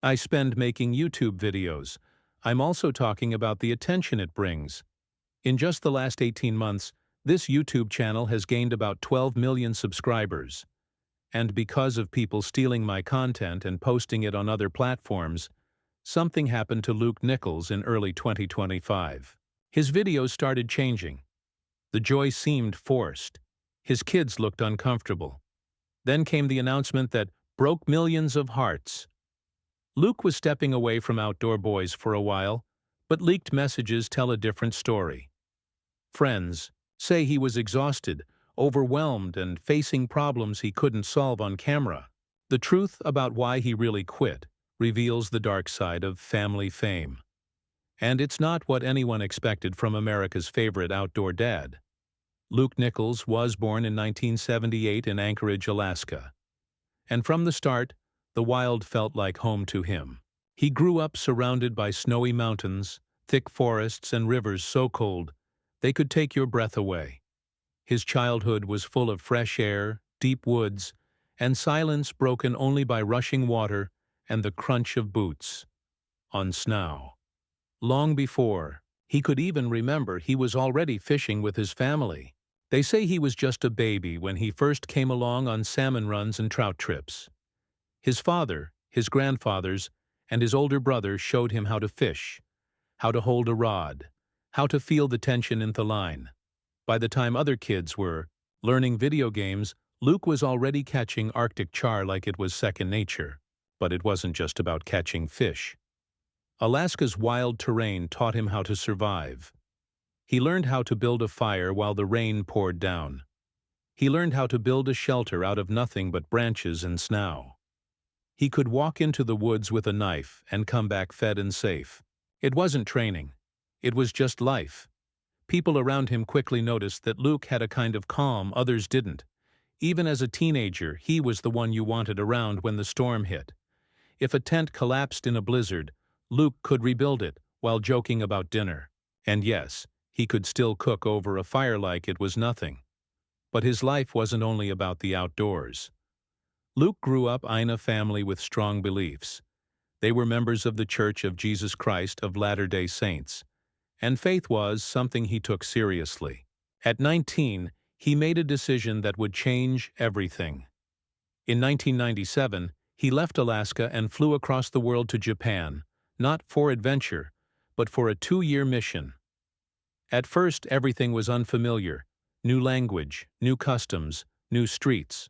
I spend making YouTube videos. I'm also talking about the attention it brings. In just the last 18 months, this YouTube channel has gained about 12 million subscribers. And because of people stealing my content and posting it on other platforms, something happened to Luke Nichols in early 2025. His videos started changing. The joy seemed forced. His kids looked uncomfortable. Then came the announcement that broke millions of hearts. Luke was stepping away from Outdoor Boys for a while, but leaked messages tell a different story. Friends say he was exhausted, overwhelmed, and facing problems he couldn't solve on camera. The truth about why he really quit reveals the dark side of family fame. And it's not what anyone expected from America's favorite outdoor dad. Luke Nichols was born in 1978 in Anchorage, Alaska. And from the start, the wild felt like home to him. He grew up surrounded by snowy mountains, thick forests, and rivers so cold they could take your breath away. His childhood was full of fresh air, deep woods, and silence broken only by rushing water and the crunch of boots on snow. Long before he could even remember, he was already fishing with his family. They say he was just a baby when he first came along on salmon runs and trout trips. His father, his grandfathers, and his older brother showed him how to fish, how to hold a rod, how to feel the tension in the line. By the time other kids were learning video games, Luke was already catching Arctic char like it was second nature. But it wasn't just about catching fish. Alaska's wild terrain taught him how to survive. He learned how to build a fire while the rain poured down. He learned how to build a shelter out of nothing but branches and snow. He could walk into the woods with a knife and come back fed and safe. It wasn't training. It was just life. People around him quickly noticed that Luke had a kind of calm others didn't. Even as a teenager, he was the one you wanted around when the storm hit. If a tent collapsed in a blizzard, Luke could rebuild it while joking about dinner. And yes, he could still cook over a fire like it was nothing. But his life wasn't only about the outdoors. Luke grew up in a family with strong beliefs. They were members of the Church of Jesus Christ of Latter-day Saints, and faith was something he took seriously. At 19, he made a decision that would change everything. In 1997, he left Alaska and flew across the world to Japan, not for adventure, but for a 2-year mission. At first, everything was unfamiliar: new language, new customs, new streets.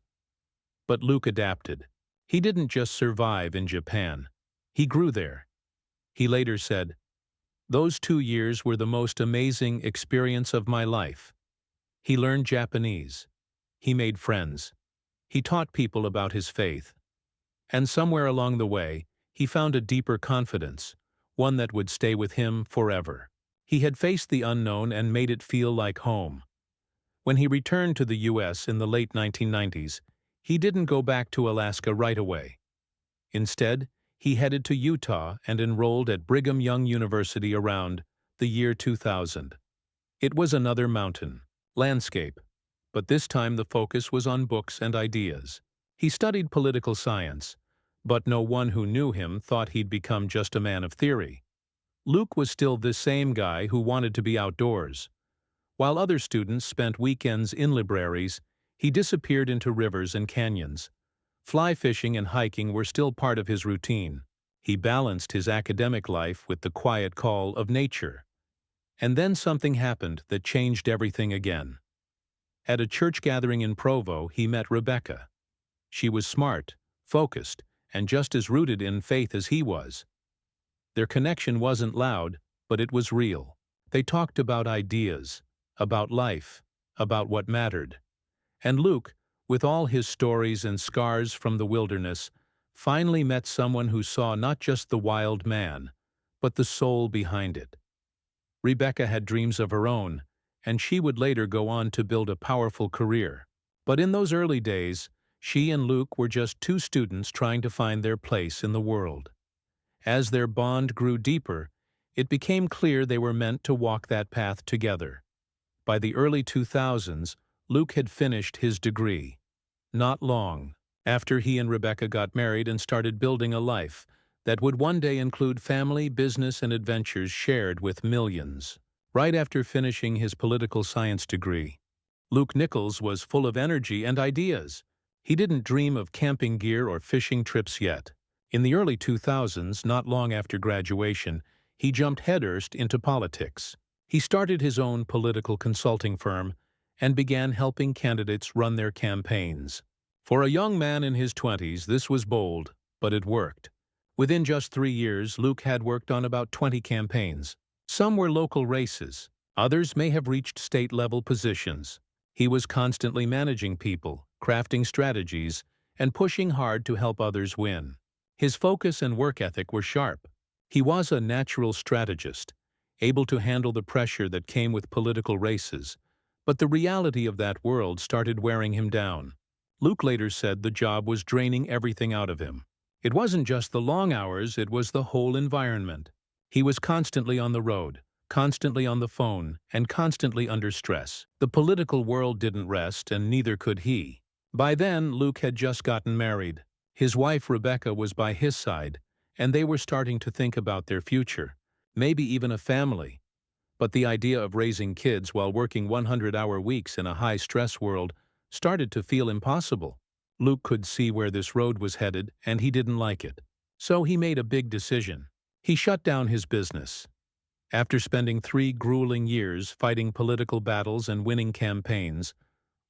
But Luke adapted. He didn't just survive in Japan. He grew there. He later said, "Those 2 years were the most amazing experience of my life." He learned Japanese. He made friends. He taught people about his faith. And somewhere along the way, he found a deeper confidence, one that would stay with him forever. He had faced the unknown and made it feel like home. When he returned to the U.S. in the late 1990s, he didn't go back to Alaska right away. Instead, he headed to Utah and enrolled at Brigham Young University around the year 2000. It was another mountain landscape, but this time the focus was on books and ideas. He studied political science, but no one who knew him thought he'd become just a man of theory. Luke was still the same guy who wanted to be outdoors. While other students spent weekends in libraries, he disappeared into rivers and canyons. Fly fishing and hiking were still part of his routine. He balanced his academic life with the quiet call of nature. And then something happened that changed everything again. At a church gathering in Provo, he met Rebecca. She was smart, focused, and just as rooted in faith as he was. Their connection wasn't loud, but it was real. They talked about ideas, about life, about what mattered. And Luke, with all his stories and scars from the wilderness, finally met someone who saw not just the wild man, but the soul behind it. Rebecca had dreams of her own, and she would later go on to build a powerful career. But in those early days, she and Luke were just 2 students trying to find their place in the world. As their bond grew deeper, it became clear they were meant to walk that path together. By the early 2000s, Luke had finished his degree. Not long after he and Rebecca got married and started building a life, that would one day include family, business, and adventures shared with millions. Right after finishing his political science degree, Luke Nichols was full of energy and ideas. He didn't dream of camping gear or fishing trips yet. In the early 2000s, not long after graduation, he jumped headfirst into politics. He started his own political consulting firm and began helping candidates run their campaigns. For a young man in his 20s, this was bold, but it worked. Within just 3 years, Luke had worked on about 20 campaigns. Some were local races. Others may have reached state-level positions. He was constantly managing people, crafting strategies, and pushing hard to help others win. His focus and work ethic were sharp. He was a natural strategist, able to handle the pressure that came with political races, but the reality of that world started wearing him down. Luke later said the job was draining everything out of him. It wasn't just the long hours, it was the whole environment. He was constantly on the road, constantly on the phone, and constantly under stress. The political world didn't rest, and neither could he. By then, Luke had just gotten married. His wife Rebecca was by his side, and they were starting to think about their future, maybe even a family. But the idea of raising kids while working 100-hour weeks in a high-stress world started to feel impossible. Luke could see where this road was headed, and he didn't like it. So he made a big decision. He shut down his business. After spending 3 grueling years fighting political battles and winning campaigns,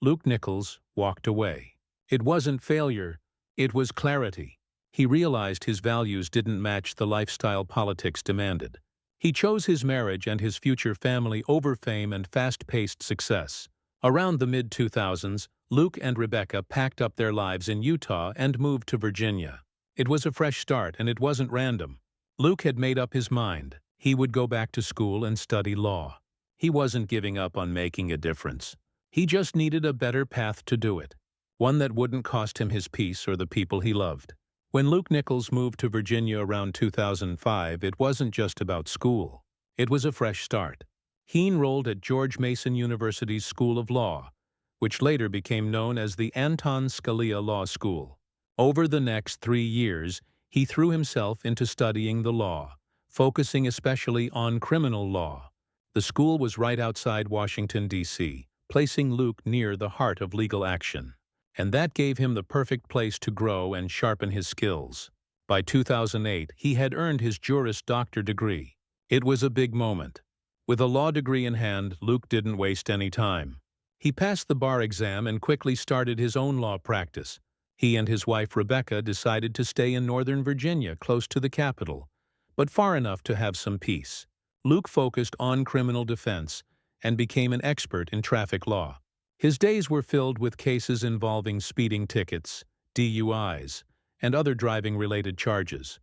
Luke Nichols walked away. It wasn't failure, it was clarity. He realized his values didn't match the lifestyle politics demanded. He chose his marriage and his future family over fame and fast-paced success. Around the mid-2000s, Luke and Rebecca packed up their lives in Utah and moved to Virginia. It was a fresh start, and it wasn't random. Luke had made up his mind. He would go back to school and study law. He wasn't giving up on making a difference. He just needed a better path to do it, one that wouldn't cost him his peace or the people he loved. When Luke Nichols moved to Virginia around 2005, it wasn't just about school. It was a fresh start. He enrolled at George Mason University's School of Law, which later became known as the Anton Scalia Law School. Over the next 3 years, he threw himself into studying the law, focusing especially on criminal law. The school was right outside Washington, D.C., placing Luke near the heart of legal action. And that gave him the perfect place to grow and sharpen his skills. By 2008, he had earned his Juris Doctor degree. It was a big moment. With a law degree in hand, Luke didn't waste any time. He passed the bar exam and quickly started his own law practice. He and his wife Rebecca decided to stay in Northern Virginia, close to the capital, but far enough to have some peace. Luke focused on criminal defense and became an expert in traffic law. His days were filled with cases involving speeding tickets, DUIs, and other driving-related charges.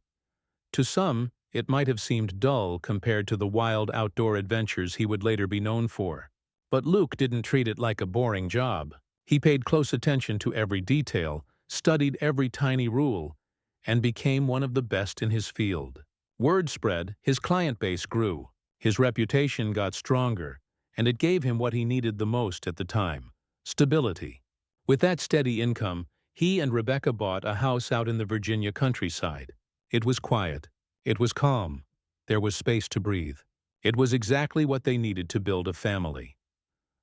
To some, it might have seemed dull compared to the wild outdoor adventures he would later be known for. But Luke didn't treat it like a boring job. He paid close attention to every detail, studied every tiny rule, and became one of the best in his field. Word spread, his client base grew, his reputation got stronger, and it gave him what he needed the most at the time: stability. With that steady income, he and Rebecca bought a house out in the Virginia countryside. It was quiet. It was calm. There was space to breathe. It was exactly what they needed to build a family.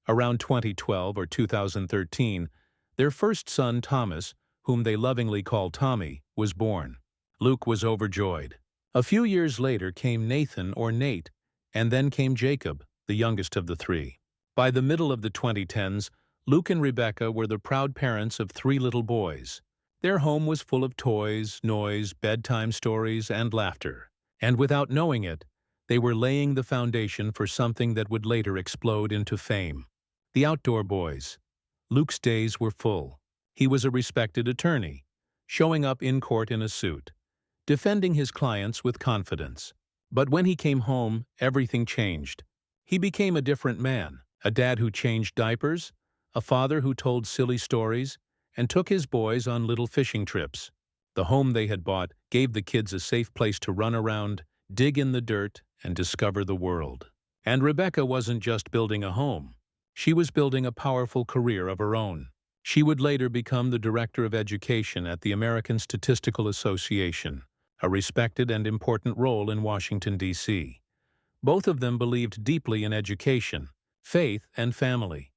Around 2012 or 2013, their first son, Thomas, whom they lovingly called Tommy, was born. Luke was overjoyed. A few years later came Nathan, or Nate, and then came Jacob, the youngest of the 3. By the middle of the 2010s, Luke and Rebecca were the proud parents of 3 little boys. Their home was full of toys, noise, bedtime stories, and laughter. And without knowing it, they were laying the foundation for something that would later explode into fame. The outdoor boys. Luke's days were full. He was a respected attorney, showing up in court in a suit, defending his clients with confidence. But when he came home, everything changed. He became a different man, a dad who changed diapers, a father who told silly stories, and took his boys on little fishing trips. The home they had bought gave the kids a safe place to run around, dig in the dirt, and discover the world. And Rebecca wasn't just building a home. She was building a powerful career of her own. She would later become the Director of Education at the American Statistical Association, a respected and important role in Washington, D.C. Both of them believed deeply in education, faith, and family.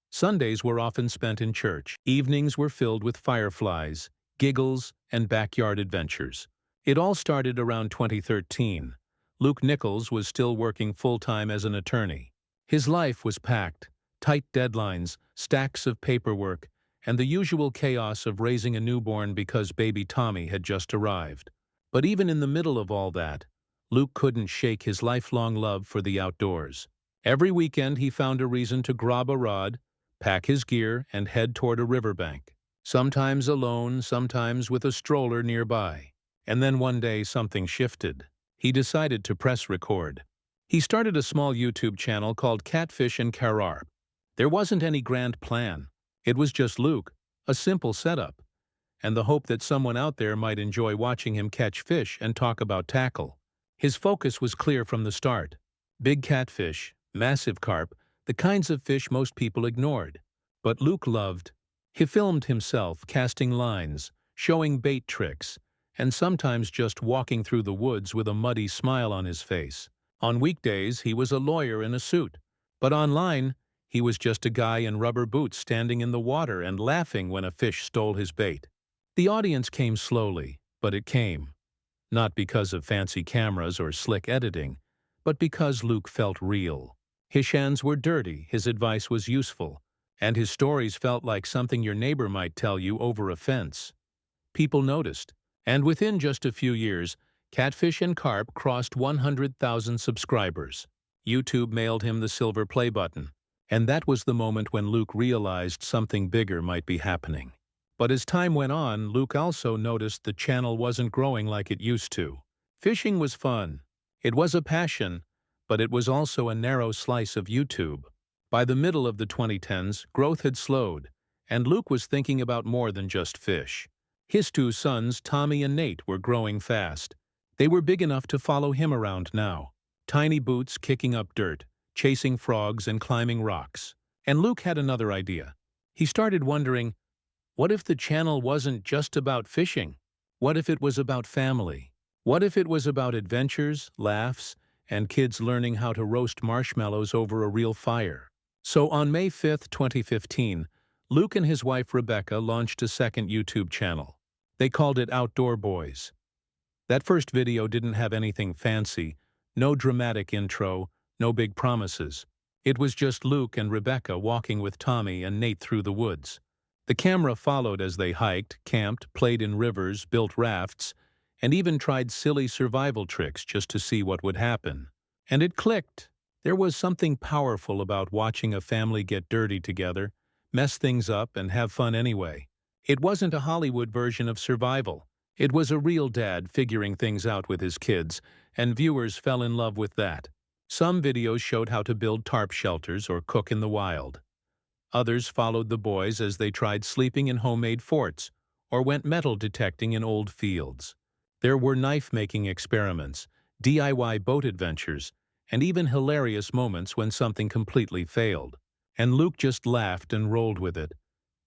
Sundays were often spent in church. Evenings were filled with fireflies, giggles, and backyard adventures. It all started around 2013. Luke Nichols was still working full-time as an attorney. His life was packed, tight deadlines, stacks of paperwork, and the usual chaos of raising a newborn because baby Tommy had just arrived. But even in the middle of all that, Luke couldn't shake his lifelong love for the outdoors. Every weekend he found a reason to grab a rod, pack his gear, and head toward a riverbank. Sometimes alone, sometimes with a stroller nearby. And then one day something shifted. He decided to press record. He started a small YouTube channel called Catfish and Carp. There wasn't any grand plan. It was just Luke, a simple setup, and the hope that someone out there might enjoy watching him catch fish and talk about tackle. His focus was clear from the start. Big catfish, massive carp, the kinds of fish most people ignored. But Luke loved. He filmed himself casting lines, showing bait tricks, and sometimes just walking through the woods with a muddy smile on his face. On weekdays, he was a lawyer in a suit, but online, he was just a guy in rubber boots standing in the water and laughing when a fish stole his bait. The audience came slowly, but it came. Not because of fancy cameras or slick editing, but because Luke felt real. His hands were dirty, his advice was useful, and his stories felt like something your neighbor might tell you over a fence. People noticed, and within just a few years, Catfish and Carp crossed 100,000 subscribers. YouTube mailed him the silver play button, and that was the moment when Luke realized something bigger might be happening. But as time went on, Luke also noticed the channel wasn't growing like it used to. Fishing was fun. It was a passion, but it was also a narrow slice of YouTube. By the middle of the 2010s, growth had slowed, and Luke was thinking about more than just fish. His two sons, Tommy and Nate, were growing fast. They were big enough to follow him around now. Tiny boots kicking up dirt, chasing frogs and climbing rocks. And Luke had another idea. He started wondering, what if the channel wasn't just about fishing? What if it was about family? What if it was about adventures, laughs, and kids learning how to roast marshmallows over a real fire? So on May 5, 2015, Luke and his wife Rebecca launched a second YouTube channel. They called it Outdoor Boys. That first video didn't have anything fancy, no dramatic intro, no big promises. It was just Luke and Rebecca walking with Tommy and Nate through the woods. The camera followed as they hiked, camped, played in rivers, built rafts, and even tried silly survival tricks just to see what would happen. And it clicked. There was something powerful about watching a family get dirty together, mess things up, and have fun anyway. It wasn't a Hollywood version of survival. It was a real dad figuring things out with his kids, and viewers fell in love with that. Some videos showed how to build tarp shelters or cook in the wild. Others followed the boys as they tried sleeping in homemade forts or went metal detecting in old fields. There were knife-making experiments, DIY boat adventures, and even hilarious moments when something completely failed. And Luke just laughed and rolled with it.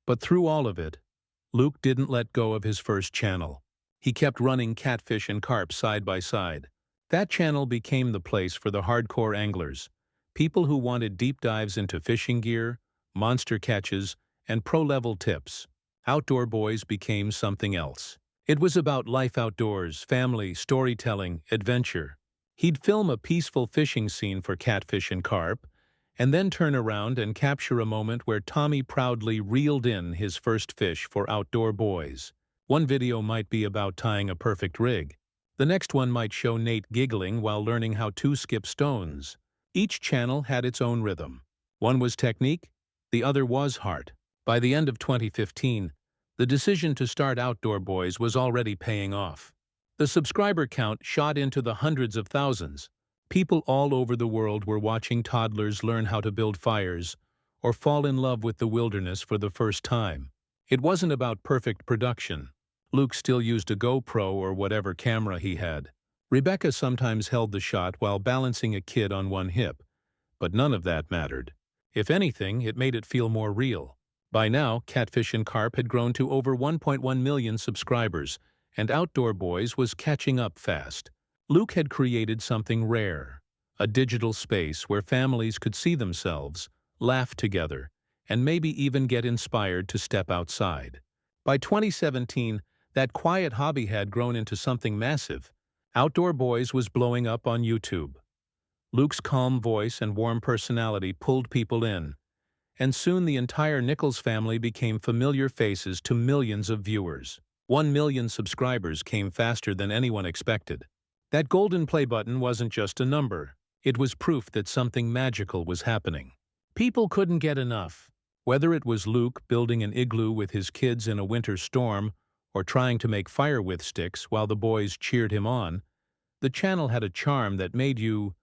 But through all of it, Luke didn't let go of his first channel. He kept running Catfish and Carp side by side. That channel became the place for the hardcore anglers, people who wanted deep dives into fishing gear, monster catches, and pro-level tips. Outdoor Boys became something else. It was about life outdoors, family, storytelling, adventure. He'd film a peaceful fishing scene for Catfish and Carp, and then turn around and capture a moment where Tommy proudly reeled in his first fish for Outdoor Boys. One video might be about tying a perfect rig. The next one might show Nate giggling while learning how to skip stones. Each channel had its own rhythm. One was technique, the other was heart. By the end of 2015, the decision to start Outdoor Boys was already paying off. The subscriber count shot into the hundreds of thousands. People all over the world were watching toddlers learn how to build fires or fall in love with the wilderness for the first time. It wasn't about perfect production. Luke still used a GoPro or whatever camera he had. Rebecca sometimes held the shot while balancing a kid on one hip, but none of that mattered. If anything, it made it feel more real. By now, Catfish and Carp had grown to over 1.1 million subscribers, and Outdoor Boys was catching up fast. Luke had created something rare, a digital space where families could see themselves, laugh together, and maybe even get inspired to step outside. By 2017, that quiet hobby had grown into something massive. Outdoor Boys was blowing up on YouTube. Luke's calm voice and warm personality pulled people in, and soon the entire Nichols family became familiar faces to millions of viewers. 1 million subscribers came faster than anyone expected. That golden play button wasn't just a number. It was proof that something magical was happening. People couldn't get enough. Whether it was Luke building an igloo with his kids in a winter storm or trying to make fire with sticks while the boys cheered him on, the channel had a charm that made you